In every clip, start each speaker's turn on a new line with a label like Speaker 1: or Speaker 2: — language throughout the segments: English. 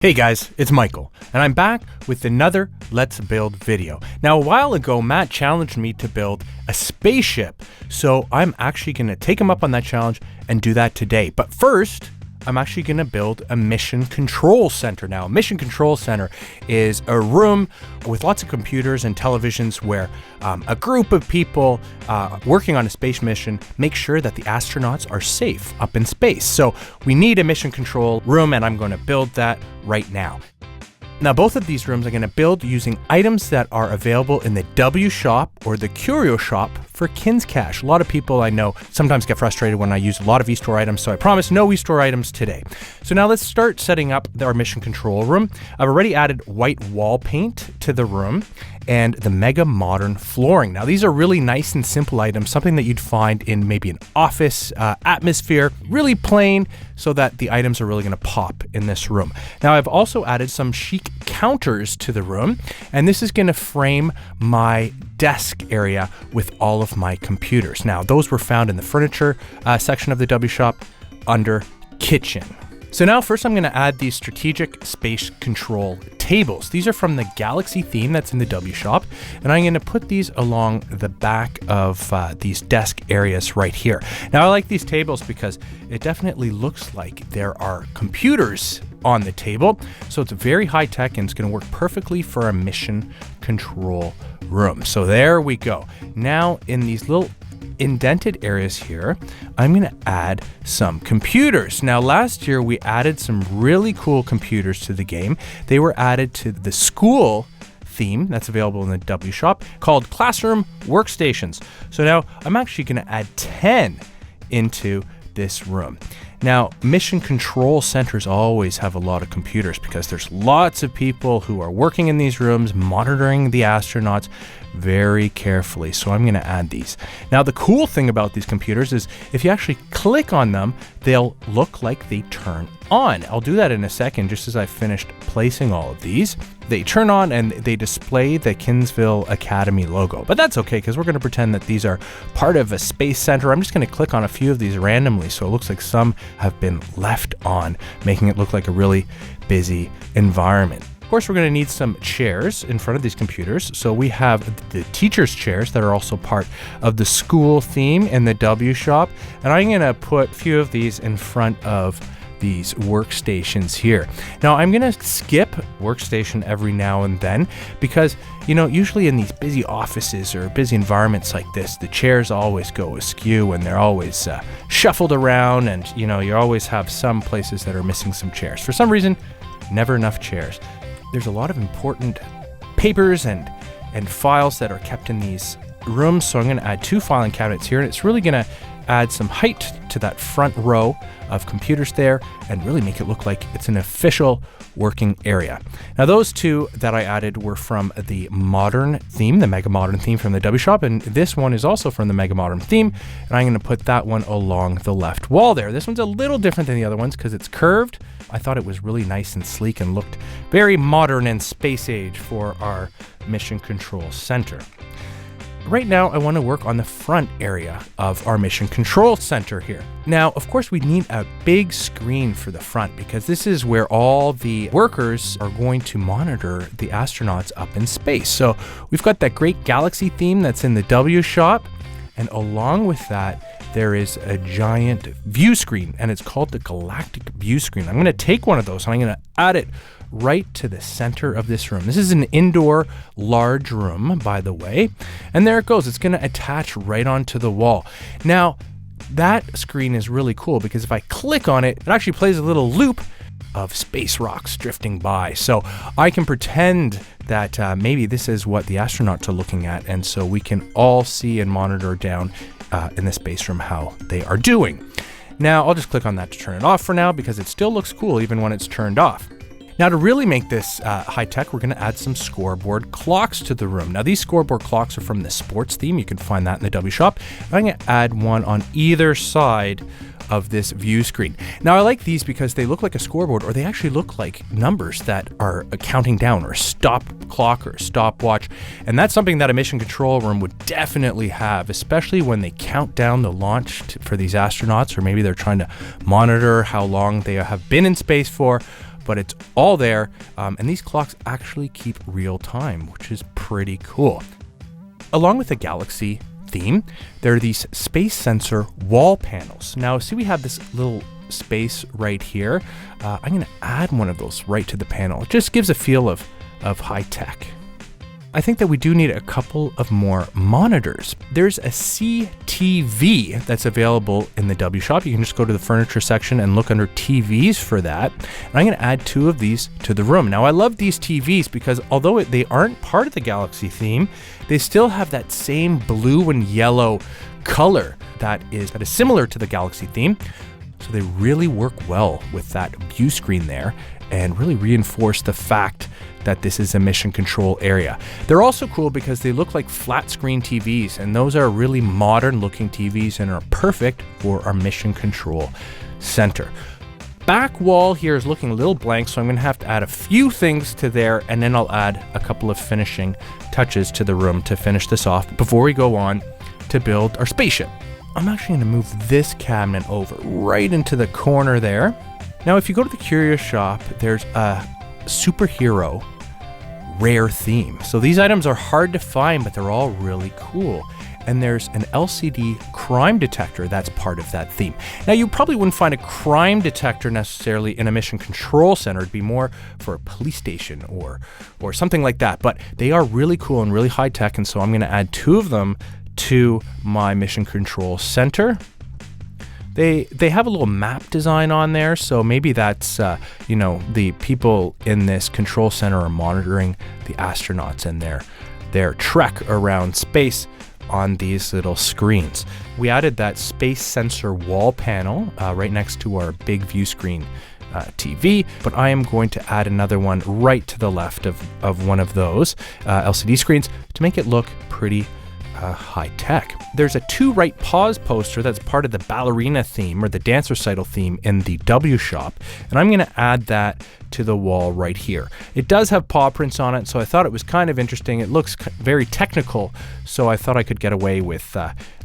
Speaker 1: Hey guys, it's Michael, and I'm back with another Let's Build video. Now, a while ago, Matt challenged me to build a spaceship, so I'm actually going to take him up on that challenge and do that today. But first, I'm actually going to build a mission control center. Now, a mission control center is a room with lots of computers and televisions where a group of people working on a space mission make sure that the astronauts are safe up in space. So we need a mission control room, and I'm going to build that right now. Now, both of these rooms I'm going to build using items that are available in the W shop or the Curio shop for Kinz Cash. A lot of people I know sometimes get frustrated when I use a lot of eStore items, so I promise no eStore items today. So now let's start setting up our mission control room. I've already added white wall paint to the room and the mega modern flooring. Now, these are really nice and simple items, something that you'd find in maybe an office atmosphere, really plain, so that the items are really going to pop in this room. Now, I've also added some chic counters to the room, and this is going to frame my desk area with all of my computers. Now, those were found in the furniture section of the W shop under kitchen. So now first I'm going to add these strategic space control tables. These are from the Galaxy theme that's in the W shop, and I'm going to put these along the back of these desk areas right here. Now, I like these tables because it definitely looks like there are computers on the table, so it's very high tech and it's going to work perfectly for a mission control room. So there we go. Now, in these little indented areas here, I'm going to add some computers. Now, last year we added some really cool computers to the game. They were added to the school theme that's available in the W shop called Classroom Workstations. So now I'm actually going to add 10 into this room. Now, mission control centers always have a lot of computers because there's lots of people who are working in these rooms, monitoring the astronauts very carefully. So I'm going to add these. Now, the cool thing about these computers is if you actually click on them, they'll look like they turn on. I'll do that in a second, just as I finished placing all of these. They turn on and they display the Kinsville Academy logo, but that's okay because we're going to pretend that these are part of a space center. I'm just going to click on a few of these randomly, so it looks like some have been left on, making it look like a really busy environment. Of course, we're going to need some chairs in front of these computers. So we have the teachers' chairs that are also part of the school theme in the W shop, and I'm going to put a few of these in front of these workstations here. Now, I'm going to skip workstation every now and then because, usually in these busy offices or busy environments like this, the chairs always go askew and they're always shuffled around, and, you always have some places that are missing some chairs. For some reason, never enough chairs. There's a lot of important papers and files that are kept in these rooms, so I'm going to add 2 filing cabinets here, and it's really going to add some height to that front row of computers there and really make it look like it's an official working area. Now, those 2 that I added were from the modern theme, the Mega Modern theme from the W shop, and this one is also from the Mega Modern theme, and I'm going to put that one along the left wall there. This one's a little different than the other ones because it's curved. I thought it was really nice and sleek and looked very modern and space age for our mission control center. Right now, I want to work on the front area of our mission control center here. Now, of course, we need a big screen for the front because this is where all the workers are going to monitor the astronauts up in space. So we've got that great Galaxy theme that's in the W shop, and along with that, there is a giant view screen, and it's called the Galactic View Screen. I'm going to take one of those and I'm going to add it right to the center of this room. This is an indoor large room, by the way, and there it goes. It's going to attach right onto the wall. Now, that screen is really cool because if I click on it, it actually plays a little loop of space rocks drifting by. So I can pretend that maybe this is what the astronauts are looking at, and so we can all see and monitor down in the space room how they are doing. Now, I'll just click on that to turn it off for now because it still looks cool even when it's turned off. Now, to really make this high-tech, we're going to add some scoreboard clocks to the room. Now, these scoreboard clocks are from the sports theme. You can find that in the W shop. I'm going to add one on either side of this view screen. Now, I like these because they look like a scoreboard, or they actually look like numbers that are counting down, or a stop clock or a stopwatch. And that's something that a mission control room would definitely have, especially when they count down the launch for these astronauts, or maybe they're trying to monitor how long they have been in space for. but it's all there. And these clocks actually keep real time, which is pretty cool. Along with the Galaxy theme, there are these space sensor wall panels. Now, see, we have this little space right here. I'm going to add one of those right to the panel. It just gives a feel of high tech. I think that we do need a couple of more monitors. There's a CTV that's available in the W shop. You can just go to the furniture section and look under TVs for that. And I'm going to add 2 of these to the room. Now, I love these TVs because although they aren't part of the Galaxy theme, they still have that same blue and yellow color that is similar to the Galaxy theme. So they really work well with that view screen there and really reinforce the fact that this is a mission control area. They're also cool because they look like flat screen TVs, and those are really modern looking TVs and are perfect for our mission control center. Back wall here is looking a little blank, so I'm gonna have to add a few things to there, and then I'll add a couple of finishing touches to the room to finish this off before we go on to build our spaceship. I'm actually gonna move this cabinet over right into the corner there. Now, if you go to the curio shop, there's a superhero rare theme. So these items are hard to find, but they're all really cool. And there's an LCD crime detector that's part of that theme. Now, you probably wouldn't find a crime detector necessarily in a mission control center. It'd be more for a police station or something like that. But they are really cool and really high tech, and so I'm going to add 2 of them to my mission control center. They have a little map design on there, so maybe that's the people in this control center are monitoring the astronauts and their trek around space on these little screens. We added that space sensor wall panel right next to our big view screen TV, but I am going to add another one right to the left of one of those LCD screens to make it look pretty high tech. There's a 2 right pause poster that's part of the ballerina theme or the dance recital theme in the W shop, and I'm going to add that to the wall right here. It does have paw prints on it, so I thought it was kind of interesting. It looks very technical, so I thought I could get away with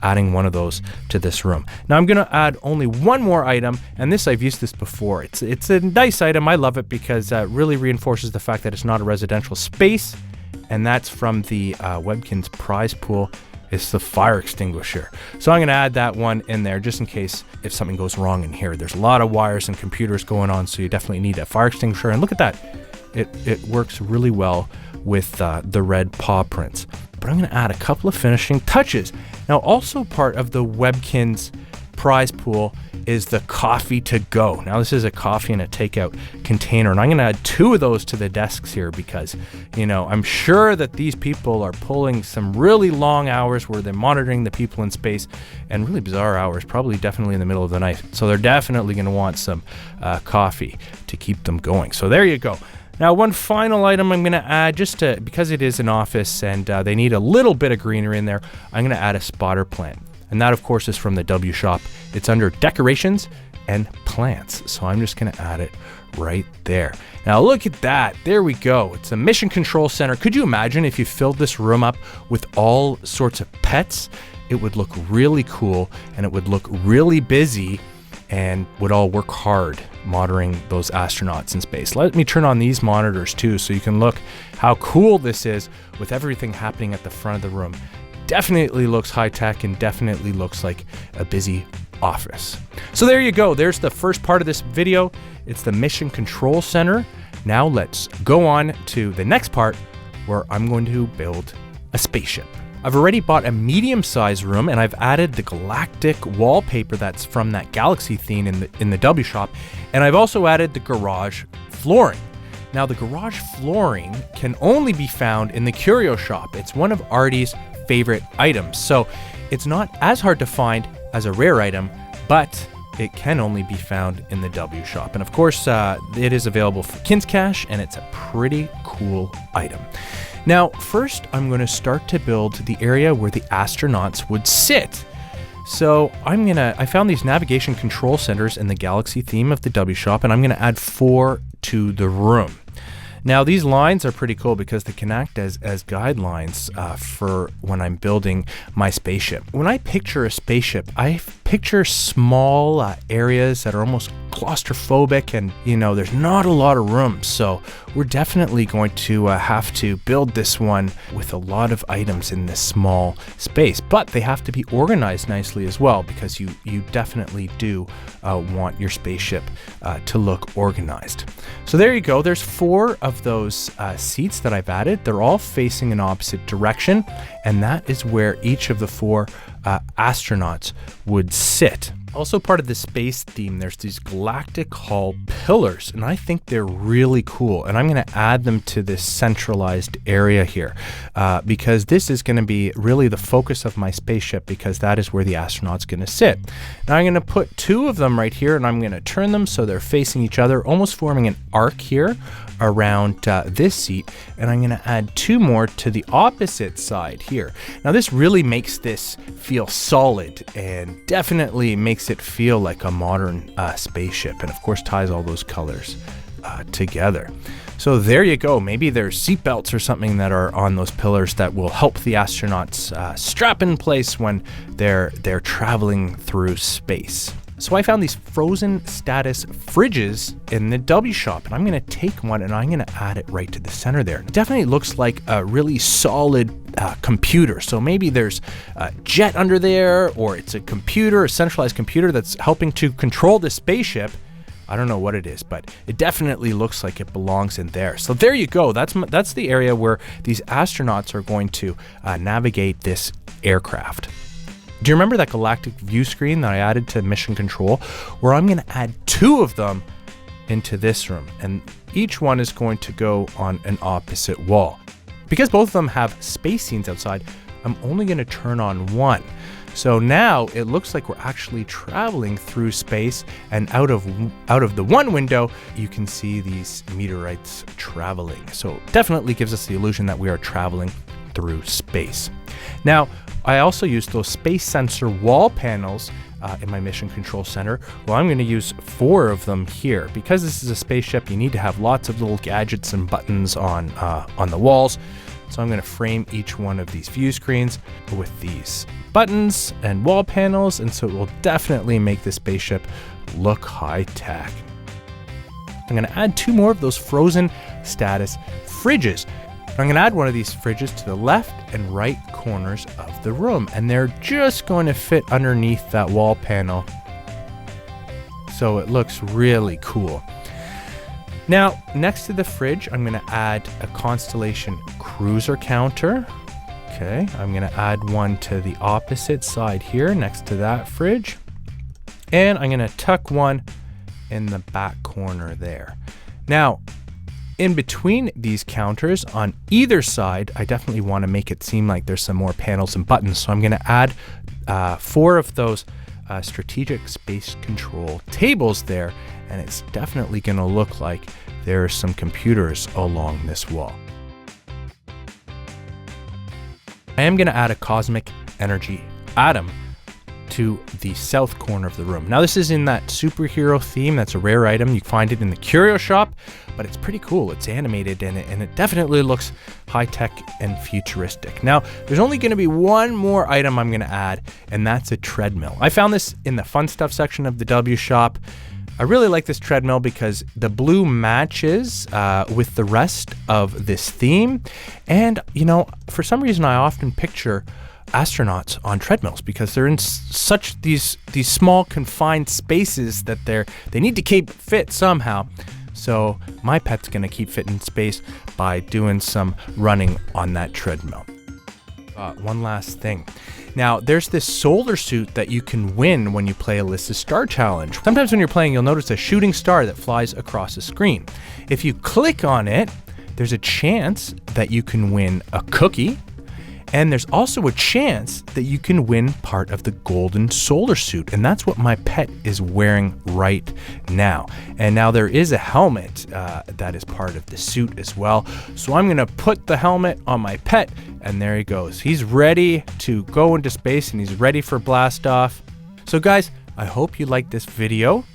Speaker 1: adding one of those to this room. Now I'm going to add only one more item, and I've used this before. It's a nice item. I love it because it really reinforces the fact that it's not a residential space. And that's from the Webkinz prize pool. It's the fire extinguisher. So I'm going to add that one in there just in case if something goes wrong in here. There's a lot of wires and computers going on, so you definitely need a fire extinguisher. And look at that. It works really well with the red paw prints. But I'm going to add a couple of finishing touches. Now, also part of the Webkinz prize pool is the coffee to go. Now, this is a coffee in a takeout container, and I'm going to add 2 of those to the desks here because, I'm sure that these people are pulling some really long hours where they're monitoring the people in space and really bizarre hours, probably definitely in the middle of the night. So they're definitely going to want some coffee to keep them going. So there you go. Now, one final item I'm going to add, because it is an office and they need a little bit of greenery in there, I'm going to add a spotter plant. And that, of course, is from the W shop. It's under decorations and plants. So I'm just going to add it right there. Now, look at that. There we go. It's a mission control center. Could you imagine if you filled this room up with all sorts of pets? It would look really cool and it would look really busy and would all work hard monitoring those astronauts in space. Let me turn on these monitors too so you can look how cool this is with everything happening at the front of the room. Definitely looks high tech and definitely looks like a busy office. So there you go. There's the first part of this video. It's the Mission Control Center. Now let's go on to the next part where I'm going to build a spaceship. I've already bought a medium-sized room and I've added the galactic wallpaper that's from that Galaxy theme in the W shop, and I've also added the garage flooring. Now, the garage flooring can only be found in the curio shop. It's one of Artie's favorite items, so it's not as hard to find as a rare item, but it can only be found in the W shop. And of course, it is available for Kinz Cash, and it's a pretty cool item. Now, first, I'm going to start to build the area where the astronauts would sit. So I found these navigation control centers in the Galaxy theme of the W shop, and I'm going to add 4 to the room. Now, these lines are pretty cool because they can act as guidelines for when I'm building my spaceship. When I picture a spaceship, I picture small areas that are almost claustrophobic, and there's not a lot of room. So we're definitely going to have to build this one with a lot of items in this small space, but they have to be organized nicely as well, because you definitely do want your spaceship to look organized. So there you go. There's 4 of those seats that I've added. They're all facing an opposite direction, and that is where each of the 4 astronauts would sit. Also part of the space theme, there's these galactic hall pillars, and I think they're really cool. And I'm going to add them to this centralized area here because this is going to be really the focus of my spaceship, because that is where the astronaut's going to sit. Now I'm going to put 2 of them right here, and I'm going to turn them so they're facing each other, almost forming an arc here around this seat, and I'm going to add 2 more to the opposite side here. Now this really makes this feel solid and definitely makes it feel like a modern spaceship, and of course ties all those colors together. So there you go. Maybe there's seat belts or something that are on those pillars that will help the astronauts strap in place when they're traveling through space. So I found these frozen status fridges in the W shop, and I'm going to take one and I'm going to add it right to the center there. It definitely looks like a really solid computer. So maybe there's a jet under there, or it's a computer, a centralized computer that's helping to control the spaceship. I don't know what it is, but it definitely looks like it belongs in there. So there you go. That's the area where these astronauts are going to navigate this aircraft. Do you remember that galactic view screen that I added to Mission Control, where I'm going to add 2 of them into this room, and each one is going to go on an opposite wall. Because both of them have space scenes outside, I'm only going to turn on one. So now it looks like we're actually traveling through space, and out of the one window, you can see these meteorites traveling. So definitely gives us the illusion that we are traveling through space. Now, I also used those space sensor wall panels in my Mission Control Center. Well, I'm going to use 4 of them here. Because this is a spaceship, you need to have lots of little gadgets and buttons on the walls. So I'm going to frame each one of these view screens with these buttons and wall panels, and so it will definitely make the spaceship look high tech. I'm going to add 2 more of those frozen status fridges. I'm going to add one of these fridges to the left and right corners of the room, and they're just going to fit underneath that wall panel, so it looks really cool. Now, next to the fridge, I'm going to add a Constellation cruiser counter. Okay, I'm going to add one to the opposite side here next to that fridge, and I'm going to tuck one in the back corner there. Now, in between these counters on either side, I definitely want to make it seem like there's some more panels and buttons. So I'm going to add 4 of those strategic space control tables there, and it's definitely going to look like there are some computers along this wall. I am going to add a cosmic energy atom to the south corner of the room. Now this is in that superhero theme. That's a rare item. You find it in the curio shop, but it's pretty cool. It's animated and it definitely looks high-tech and futuristic. Now there's only going to be one more item I'm going to add, and that's a treadmill. I found this in the fun stuff section of the W shop. I really like this treadmill because the blue matches with the rest of this theme, and for some reason I often picture astronauts on treadmills because they're in such these small confined spaces that they need to keep fit somehow. So my pet's gonna keep fit in space by doing some running on that treadmill. One last thing. Now, there's this solar suit that you can win when you play Alyssa's Star Challenge. Sometimes when you're playing, you'll notice a shooting star that flies across the screen. If you click on it, there's a chance that you can win a cookie. And there's also a chance that you can win part of the golden solar suit. And that's what my pet is wearing right now. And now there is a helmet that is part of the suit as well. So I'm going to put the helmet on my pet, and there he goes. He's ready to go into space, and he's ready for blast off. So guys, I hope you liked this video.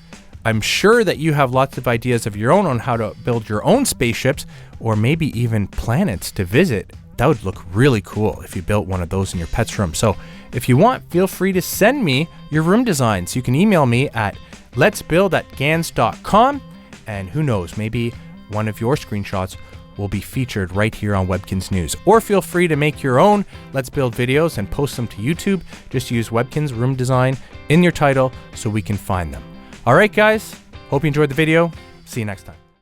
Speaker 1: I'm sure that you have lots of ideas of your own on how to build your own spaceships, or maybe even planets to visit that would look really cool if you built one of those in your pet's room. So if you want, feel free to send me your room designs. You can email me at letsbuild@gans.com, and who knows, maybe one of your screenshots will be featured right here on Webkinz News. Or feel free to make your own Let's Build videos and post them to YouTube. Just use Webkinz Room Design in your title so we can find them. All right, guys, hope you enjoyed the video. See you next time.